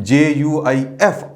JUIF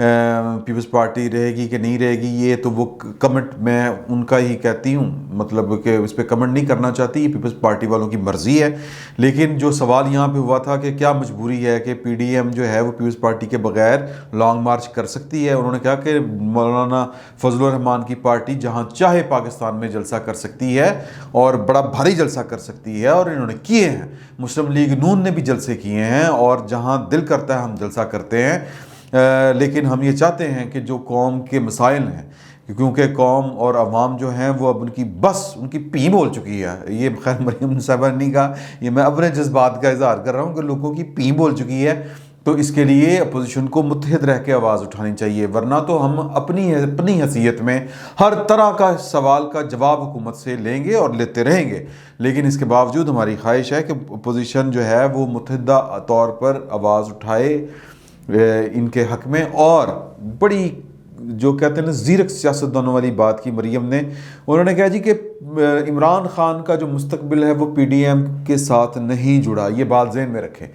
Peoples party رہے گی کہ نہیں رہے گی یہ تو وہ کمنٹ میں ان کا ہی کہتی ہوں، مطلب کہ اس پہ کمنٹ نہیں کرنا چاہتی، یہ پیپلز پارٹی والوں کی مرضی ہے۔ لیکن جو سوال یہاں پہ ہوا تھا کہ کیا مجبوری ہے کہ پی ڈی ایم جو ہے وہ پیپلز پارٹی کے بغیر لانگ مارچ کر سکتی ہے؟ انہوں نے کہا کہ مولانا فضل الرحمان کی پارٹی جہاں چاہے پاکستان میں جلسہ کر سکتی ہے اور بڑا بھاری جلسہ کر سکتی ہے، اور انہوں نے کیے ہیں۔ مسلم لیگ نون نے بھی جلسے کیے ہیں اور جہاں دل کرتا ہے ہم جلسہ کرتے ہیں، لیکن ہم یہ چاہتے ہیں کہ جو قوم کے مسائل ہیں، کیونکہ قوم اور عوام جو ہیں وہ اب ان کی پی بول چکی ہے۔ یہ خیر مریم صاحبہ نے نہیں کہا، یہ میں اپنے جذبات کا اظہار کر رہا ہوں کہ لوگوں کی پی بول چکی ہے، تو اس کے لیے اپوزیشن کو متحد رہ کے آواز اٹھانی چاہیے، ورنہ تو ہم اپنی حیثیت میں ہر طرح کا سوال کا جواب حکومت سے لیں گے اور لیتے رہیں گے۔ لیکن اس کے باوجود ہماری خواہش ہے کہ اپوزیشن جو ہے وہ متحدہ طور پر آواز اٹھائے ان کے حق میں۔ اور بڑی جو کہتے ہیں نا زیرک سیاستدانوں والی بات کی مریم نے، انہوں نے کہا جی کہ عمران خان کا جو مستقبل ہے وہ پی ڈی ایم کے ساتھ نہیں جڑا۔ یہ بات ذہن میں رکھیں،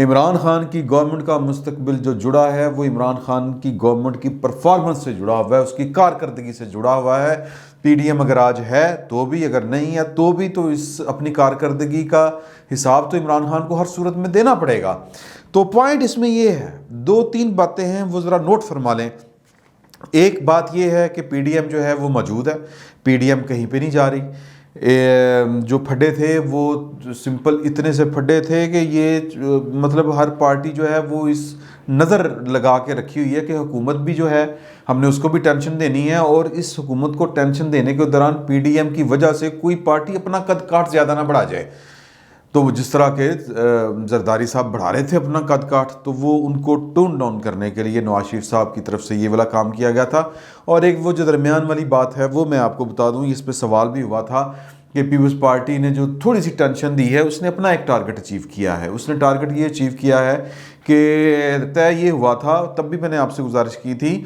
عمران خان کی گورنمنٹ کا مستقبل جو جڑا ہے وہ عمران خان کی گورنمنٹ کی پرفارمنس سے جڑا ہوا ہے، اس کی کارکردگی سے جڑا ہوا ہے۔ پی ڈی ایم اگر آج ہے تو بھی، اگر نہیں ہے تو بھی، تو اس اپنی کارکردگی کا حساب تو عمران خان کو ہر صورت میں دینا پڑے گا۔ تو پوائنٹ اس میں یہ ہے، 2-3 باتیں ہیں وہ ذرا نوٹ فرما لیں۔ ایک بات یہ ہے کہ پی ڈی ایم جو ہے وہ موجود ہے، پی ڈی ایم کہیں پہ نہیں جا رہی۔ جو پھڈے تھے وہ سمپل اتنے سے پھڈے تھے کہ یہ مطلب ہر پارٹی جو ہے وہ اس نظر لگا کے رکھی ہوئی ہے کہ حکومت بھی جو ہے ہم نے اس کو بھی ٹینشن دینی ہے، اور اس حکومت کو ٹینشن دینے کے دوران پی ڈی ایم کی وجہ سے کوئی پارٹی اپنا قد کاٹ زیادہ نہ بڑھا جائے۔ تو جس طرح کے زرداری صاحب بڑھا رہے تھے اپنا قد کاٹ، تو وہ ان کو ٹون ڈاؤن کرنے کے لیے نواز شریف صاحب کی طرف سے یہ والا کام کیا گیا تھا۔ اور ایک وہ جو درمیان والی بات ہے وہ میں آپ کو بتا دوں، اس پہ سوال بھی ہوا تھا کہ پیپلز پارٹی نے جو تھوڑی سی ٹینشن دی ہے اس نے اپنا ایک ٹارگٹ اچیو کیا ہے۔ اس نے ٹارگٹ یہ اچیو کیا ہے کہ طے یہ ہوا تھا، تب بھی میں نے آپ سے گزارش کی تھی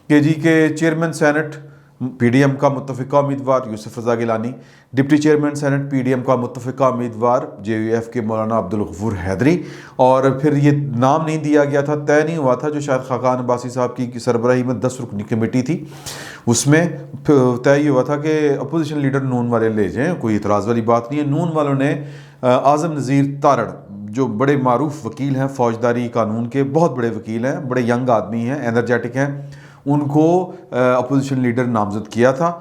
کہ جی کہ chairman senate P D M کا متفقہ امیدوار Yousuf Raza Gilani, deputy chairman senate P D M کا متفقہ امیدوار جے یو ایف کے مولانا عبدالغفور حیدری، اور پھر یہ نام نہیں دیا گیا تھا، طے نہیں ہوا تھا، جو شاید خاقان عباسی صاحب کی سربراہی میں 10 رکنی کمیٹی تھی، اس میں طے یہ ہوا تھا کہ اپوزیشن لیڈر نون والے لے جائیں، کوئی اعتراض والی بات نہیں ہے۔ نون والوں نے اعظم نذیر تارڑ جو بڑے معروف وکیل ہیں، فوجداری قانون کے بہت بڑے وکیل ہیں، بڑے ینگ آدمی ہیں، انرجیٹک ہیں، ان کو اپوزیشن لیڈر نامزد کیا تھا۔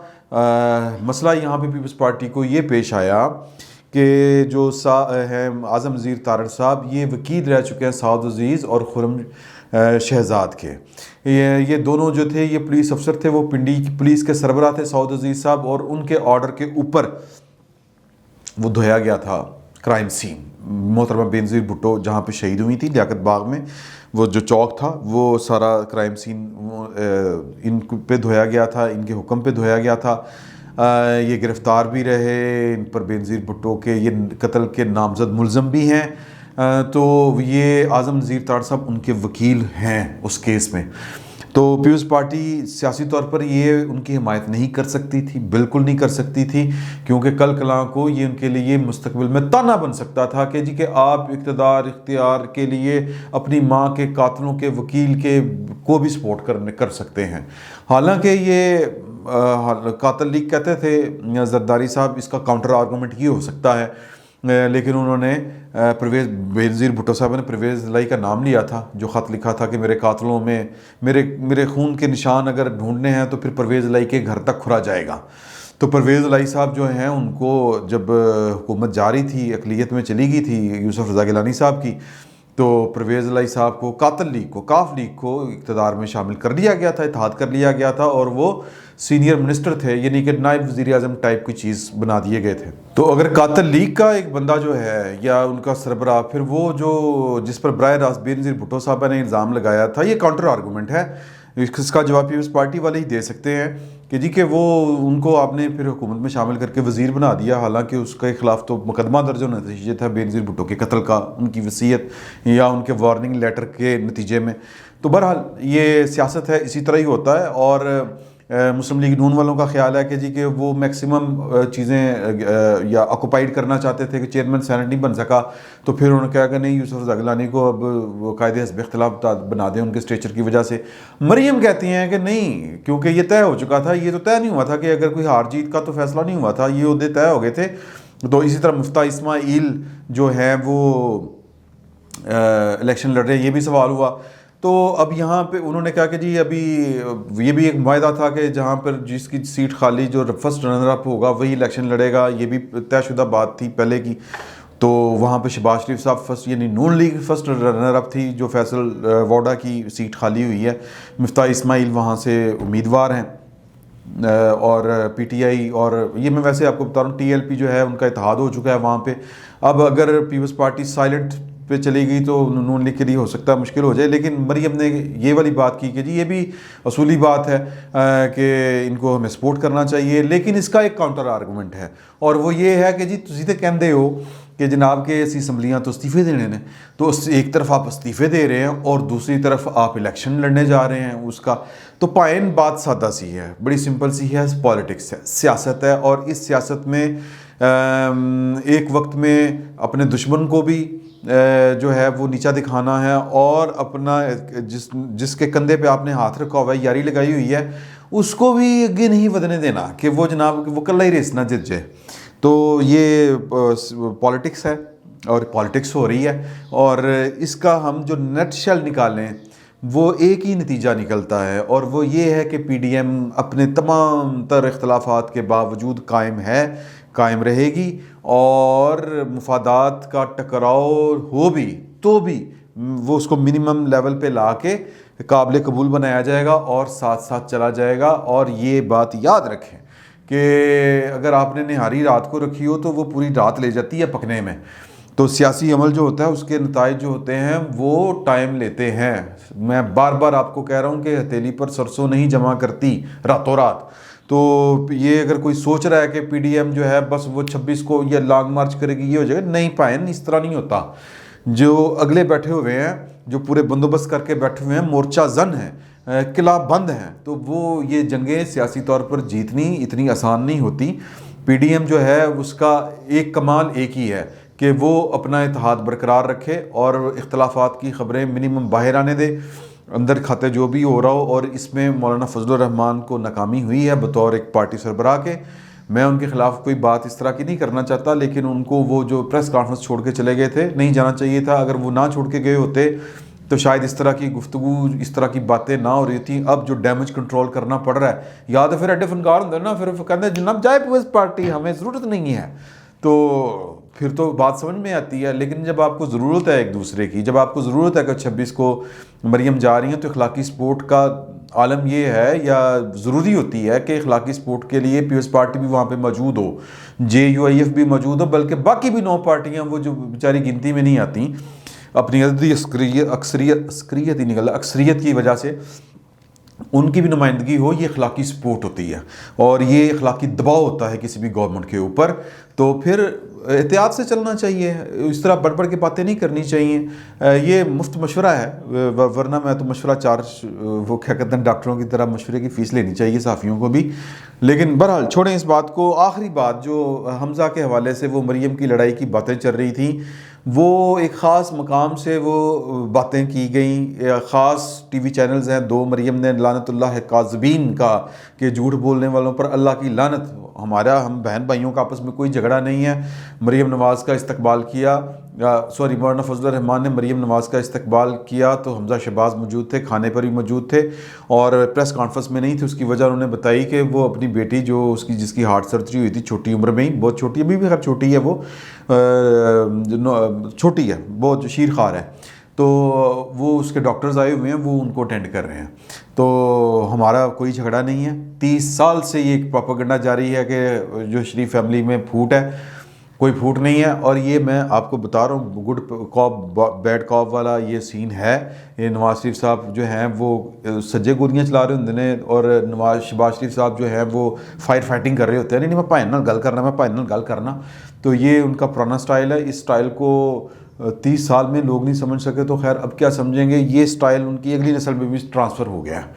مسئلہ یہاں پہ پیپلز پارٹی کو یہ پیش آیا کہ جو ہے اعظم نذیر تارڑ صاحب، یہ وکیل رہ چکے ہیں سعود عزیز اور خرم شہزاد کے۔ یہ دونوں جو تھے یہ پولیس افسر تھے، وہ پنڈی پولیس کے سربراہ تھے سعود عزیز صاحب، اور ان کے آرڈر کے اوپر وہ دھویا گیا تھا کرائم سین۔ محترمہ بینظیر بھٹو جہاں پہ شہید ہوئی تھی لیاقت باغ میں، وہ جو چوک تھا وہ سارا کرائم سین ان پہ دھویا گیا تھا، ان کے حکم پہ دھویا گیا تھا۔ یہ گرفتار بھی رہے، ان پر بینظیر بھٹو کے یہ قتل کے نامزد ملزم بھی ہیں، تو یہ اعظم نذیر تارڑ صاحب ان کے وکیل ہیں اس کیس میں۔ تو پیپلز پارٹی سیاسی طور پر یہ ان کی حمایت نہیں کر سکتی تھی، بالکل نہیں کر سکتی تھی، کیونکہ کل کلاں کو یہ ان کے لیے مستقبل میں تانا بن سکتا تھا کہ جی کہ آپ اقتدار اختیار کے لیے اپنی ماں کے قاتلوں کے وکیل کے کو بھی سپورٹ کر سکتے ہیں۔ حالانکہ یہ قاتل لیگ کہتے تھے زرداری صاحب، اس کا کاؤنٹر آرگومنٹ یہ ہو سکتا ہے، لیکن انہوں نے بینظیر بھٹو صاحب نے پرویز الہی کا نام لیا تھا، جو خط لکھا تھا کہ میرے قاتلوں میں میرے خون کے نشان اگر ڈھونڈنے ہیں تو پھر پرویز الہی کے گھر تک کھرا جائے گا۔ تو پرویز الہی صاحب جو ہیں ان کو جب حکومت جاری تھی، اقلیت میں چلی گئی تھی یوسف رضا گیلانی صاحب کی، تو پرویز الہی صاحب کو قاتل لیگ کو، کاف لیگ کو اقتدار میں شامل کر لیا گیا تھا، اتحاد کر لیا گیا تھا، اور وہ سینئر منسٹر تھے، یعنی کہ نائب وزیر اعظم ٹائپ کی چیز بنا دیے گئے تھے۔ تو اگر قاتل لیگ کا ایک بندہ جو ہے یا ان کا سربراہ، پھر وہ جو جس پر براہ راست بینظیر بھٹو صاحبہ نے الزام لگایا تھا، یہ کاؤنٹر آرگومنٹ ہے، اس کا جواب پیپلز پارٹی والے ہی دے سکتے ہیں کہ جی کہ وہ ان کو آپ نے پھر حکومت میں شامل کر کے وزیر بنا دیا، حالانکہ اس کے خلاف تو مقدمہ درج ہونا چاہیے تھا بینظیر بھٹو کے قتل کا، ان کی وصیت یا ان کے وارننگ لیٹر کے نتیجے میں۔ تو بہرحال یہ سیاست ہے، اسی طرح ہی ہوتا ہے، اور مسلم لیگ نون والوں کا خیال ہے کہ جی کہ وہ میکسیمم چیزیں یا آکوپائیڈ کرنا چاہتے تھے کہ چیئرمین سینٹ نہیں بن سکا، تو پھر انہوں نے کہا کہ نہیں یوسف زغلانی کو اب وہ قائد حزب اختلاف بنا دیں ان کے اسٹیچر کی وجہ سے۔ مریم کہتی ہیں کہ نہیں، کیونکہ یہ طے ہو چکا تھا، یہ تو طے نہیں ہوا تھا کہ اگر کوئی ہار جیت کا تو فیصلہ نہیں ہوا تھا، یہ عہدے طے ہو گئے تھے۔ تو اسی طرح مفتاح اسماعیل جو ہیں وہ الیکشن لڑ رہے ہیں، یہ بھی سوال ہوا۔ تو اب یہاں پہ انہوں نے کہا کہ جی ابھی یہ بھی ایک معاہدہ تھا کہ جہاں پر جس کی سیٹ خالی جو فرسٹ رنر اپ ہوگا وہی الیکشن لڑے گا، یہ بھی طے شدہ بات تھی پہلے کی۔ تو وہاں پہ شہباز شریف صاحب فرسٹ، یعنی نون لیگ فرسٹ رنر اپ تھی، جو فیصل ووڈا کی سیٹ خالی ہوئی ہے، مفتاح اسماعیل وہاں سے امیدوار ہیں، اور پی ٹی آئی، اور یہ میں ویسے آپ کو بتا رہا ہوں ٹی ایل پی جو ہے ان کا اتحاد ہو چکا ہے وہاں پہ۔ اب اگر پیپلز پارٹی سائلنٹ پہ چلی گئی تو نون لیگ کے لیے ہو سکتا ہے مشکل ہو جائے، لیکن مریم نے یہ والی بات کی کہ جی یہ بھی اصولی بات ہے کہ ان کو ہمیں سپورٹ کرنا چاہیے، لیکن اس کا ایک کاؤنٹر آرگومنٹ ہے، اور وہ یہ ہے کہ جی تسی تے کہندے ہو کہ جناب کہ ایسی اسمبلیاں تو استعفے دینے نے، تو ایک طرف آپ استعفے دے رہے ہیں اور دوسری طرف آپ الیکشن لڑنے جا رہے ہیں اس کا، تو پائن بات سادہ سی ہے، بڑی سمپل سی ہے، پالیٹکس ہے، سیاست ہے، اور اس سیاست میں ایک وقت میں اپنے دشمن کو بھی جو ہے وہ نیچا دکھانا ہے، اور اپنا جس کے کندھے پہ آپ نے ہاتھ رکھا ہوا ہے، یاری لگائی ہوئی ہے، اس کو بھی اگے نہیں ودنے دینا کہ وہ جناب وہ کلا ہی ریس نہ جت جائے۔ تو یہ پالیٹکس ہے اور پالیٹکس ہو رہی ہے، اور اس کا ہم جو نیٹ شیل نکالیں وہ ایک ہی نتیجہ نکلتا ہے، اور وہ یہ ہے کہ پی ڈی ایم اپنے تمام تر اختلافات کے باوجود قائم رہے گی، اور مفادات کا ٹکراؤ ہو بھی تو بھی وہ اس کو منیمم لیول پہ لا کے قابل قبول بنایا جائے گا اور ساتھ ساتھ چلا جائے گا۔ اور یہ بات یاد رکھیں کہ اگر آپ نے نہاری رات کو رکھی ہو تو وہ پوری رات لے جاتی ہے پکنے میں، تو سیاسی عمل جو ہوتا ہے اس کے نتائج جو ہوتے ہیں وہ ٹائم لیتے ہیں۔ میں بار بار آپ کو کہہ رہا ہوں کہ ہتھیلی پر سرسوں نہیں جمع کرتی راتوں رات۔ تو یہ اگر کوئی سوچ رہا ہے کہ پی ڈی ایم جو ہے بس وہ 26 کو یہ لانگ مارچ کرے گی، یہ ہو جائے گا، نہیں پائن، اس طرح نہیں ہوتا۔ جو اگلے بیٹھے ہوئے ہیں، جو پورے بندوبست کر کے بیٹھے ہوئے ہیں، مورچہ زن ہیں، قلعہ بند ہیں، تو وہ یہ جنگیں سیاسی طور پر جیتنی اتنی آسان نہیں ہوتی۔ پی ڈی ایم جو ہے اس کا ایک کمال ایک ہی ہے کہ وہ اپنا اتحاد برقرار رکھے اور اختلافات کی خبریں منیمم باہر آنے دے، اندر کھاتے جو بھی ہو رہا ہو۔ اور اس میں مولانا فضل الرحمان کو ناکامی ہوئی ہے بطور ایک پارٹی سربراہ کے، میں ان کے خلاف کوئی بات اس طرح کی نہیں کرنا چاہتا، لیکن ان کو وہ جو پریس کانفرنس چھوڑ کے چلے گئے تھے نہیں جانا چاہیے تھا، اگر وہ نہ چھوڑ کے گئے ہوتے تو شاید اس طرح کی گفتگو، اس طرح کی باتیں نہ ہو رہی تھیں۔ اب جو ڈیمیج کنٹرول کرنا پڑ رہا ہے، یا تو پھر ایڈے فنکار ہوتے ہیں نا، پھر کہتے ہیں جناب جائے پیپلز پارٹی، ہمیں ضرورت نہیں ہے، تو پھر تو بات سمجھ میں آتی ہے۔ لیکن جب آپ کو ضرورت ہے ایک دوسرے کی، جب آپ کو ضرورت ہے کہ 26 کو مریم جا رہی ہیں، تو اخلاقی سپورٹ کا عالم یہ ہے یا ضروری ہوتی ہے کہ اخلاقی سپورٹ کے لیے پیپلز پارٹی بھی وہاں پہ موجود ہو، جے یو آئی ایف بھی موجود ہو، بلکہ باقی بھی 9 پارٹیاں وہ جو بیچاری گنتی میں نہیں آتی، اپنی عددی اکثریت کی وجہ سے ان کی بھی نمائندگی ہو، یہ اخلاقی سپورٹ ہوتی ہے، اور یہ اخلاقی دباؤ ہوتا ہے کسی بھی گورنمنٹ کے اوپر۔ تو پھر احتیاط سے چلنا چاہیے، اس طرح بڑھ بڑھ کے باتیں نہیں کرنی چاہیے۔ یہ مفت مشورہ ہے، ورنہ میں تو مشورہ چارج، وہ کیا کہتے ہیں ڈاکٹروں کی طرح مشورے کی فیس لینی چاہیے صحافیوں کو بھی۔ لیکن بہرحال چھوڑیں اس بات کو۔ آخری بات جو حمزہ کے حوالے سے وہ مریم کی لڑائی کی باتیں چل رہی تھیں، وہ ایک خاص مقام سے وہ باتیں کی گئیں، خاص ٹی وی چینلز ہیں 2، مریم نے لعنت اللہ کاذبین کا کہ جھوٹ بولنے والوں پر اللہ کی لعنت، ہم بہن بھائیوں کا آپس میں کوئی جھگڑا نہیں ہے۔ مریم نواز کا استقبال کیا، مولانا فضل الرحمان نے مریم نواز کا استقبال کیا تو حمزہ شہباز موجود تھے، کھانے پر بھی موجود تھے، اور پریس کانفرنس میں نہیں تھے۔ اس کی وجہ انہوں نے بتائی کہ وہ اپنی بیٹی جو جس کی ہارٹ سرجری ہوئی تھی چھوٹی عمر میں ہی، بہت چھوٹی، ابھی بھی خیر چھوٹی ہے، وہ چھوٹی ہے، بہت شیر خوار ہے، تو وہ اس کے ڈاکٹرز آئے ہوئے ہیں، وہ ان کو اٹینڈ کر رہے ہیں۔ تو ہمارا کوئی جھگڑا نہیں ہے، 30 سال سے یہ ایک پروپیگنڈا جاری ہے کہ جو شریف فیملی میں پھوٹ ہے، کوئی پھوٹ نہیں ہے۔ اور یہ میں آپ کو بتا رہا ہوں، گڈ کاپ بیڈ کاپ والا یہ سین ہے۔ یہ نواز شریف صاحب جو ہیں وہ سجے گولیاں چلا رہے ہوتے ہیں، اور شہباز شریف صاحب جو ہیں وہ فائٹنگ کر رہے ہوتے ہیں، نہیں میں پائن نال گل کرنا، تو یہ ان کا پرانا سٹائل ہے۔ اس سٹائل کو 30 سال میں لوگ نہیں سمجھ سکے، تو خیر اب کیا سمجھیں گے، یہ سٹائل ان کی اگلی نسل میں بھی ٹرانسفر ہو گیا ہے۔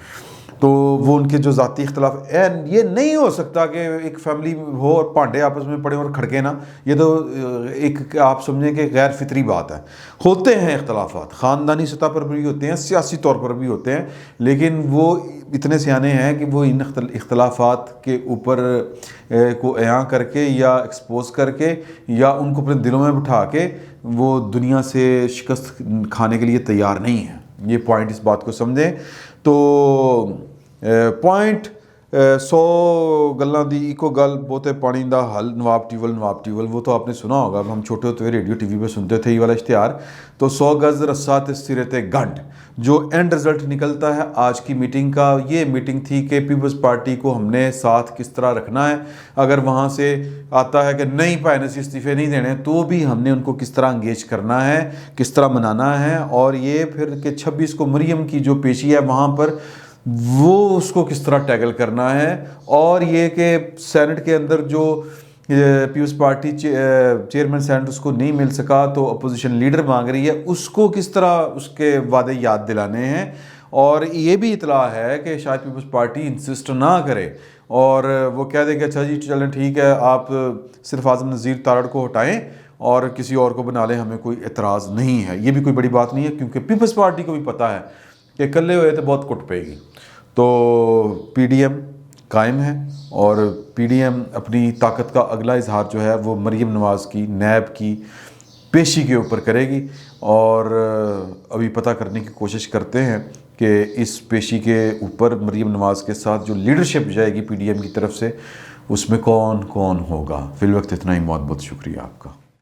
تو وہ ان کے جو ذاتی اختلاف، یہ نہیں ہو سکتا کہ ایک فیملی ہو اور پانڈے آپس میں پڑے اور کھڑکے نا، یہ تو ایک آپ سمجھیں کہ غیر فطری بات ہے۔ ہوتے ہیں اختلافات، خاندانی سطح پر بھی ہوتے ہیں، سیاسی طور پر بھی ہوتے ہیں، لیکن وہ اتنے سیانے ہیں کہ وہ ان اختلافات کے اوپر کو عیاں کر کے یا ایکسپوز کر کے یا ان کو اپنے دلوں میں بٹھا کے وہ دنیا سے شکست کھانے کے لیے تیار نہیں ہیں۔ یہ پوائنٹ، اس بات کو سمجھیں۔ تو پوائنٹ 100 گلاں دی ایکو گل بہتے پانی دا حل، نواب ٹیول، وہ تو آپ نے سنا ہوگا، ہم چھوٹے ہوتے ہوئے ریڈیو ٹی وی پہ سنتے تھے یہ والا اشتہار۔ تو 100 گز رسہ تے سرے تے گنڈ، جو اینڈ رزلٹ نکلتا ہے آج کی میٹنگ کا، یہ میٹنگ تھی کہ پیپلز پارٹی کو ہم نے ساتھ کس طرح رکھنا ہے۔ اگر وہاں سے آتا ہے کہ نہیں بھائی نصیر استعفے نہیں دینے، تو بھی ہم نے ان کو کس طرح انگیج کرنا ہے، کس طرح منانا ہے، اور یہ پھر کہ 26 کو مریم کی جو پیشی ہے وہاں پر وہ اس کو کس طرح ٹیکل کرنا ہے، اور یہ کہ سینٹ کے اندر جو پیپلز پارٹی چیئرمین سینٹ اس کو نہیں مل سکا تو اپوزیشن لیڈر مانگ رہی ہے، اس کو کس طرح اس کے وعدے یاد دلانے ہیں۔ اور یہ بھی اطلاع ہے کہ شاید پیپلز پارٹی انسسٹ نہ کرے اور وہ کہہ دے کہ اچھا جی چلیں ٹھیک ہے، آپ صرف اعظم نذیر تارڑ کو ہٹائیں اور کسی اور کو بنا لیں، ہمیں کوئی اعتراض نہیں ہے۔ یہ بھی کوئی بڑی بات نہیں ہے، کیونکہ پیپلز پارٹی کو بھی پتہ ہے کہ کلے ہوئے تو بہت کٹ پے گی۔ تو پی ڈی ایم قائم ہے اور پی ڈی ایم اپنی طاقت کا اگلا اظہار جو ہے وہ مریم نواز کی نیب کی پیشی کے اوپر کرے گی، اور ابھی پتہ کرنے کی کوشش کرتے ہیں کہ اس پیشی کے اوپر مریم نواز کے ساتھ جو لیڈرشپ جائے گی پی ڈی ایم کی طرف سے، اس میں کون کون ہوگا۔ فی الوقت اتنا ہی، بہت بہت شکریہ آپ کا۔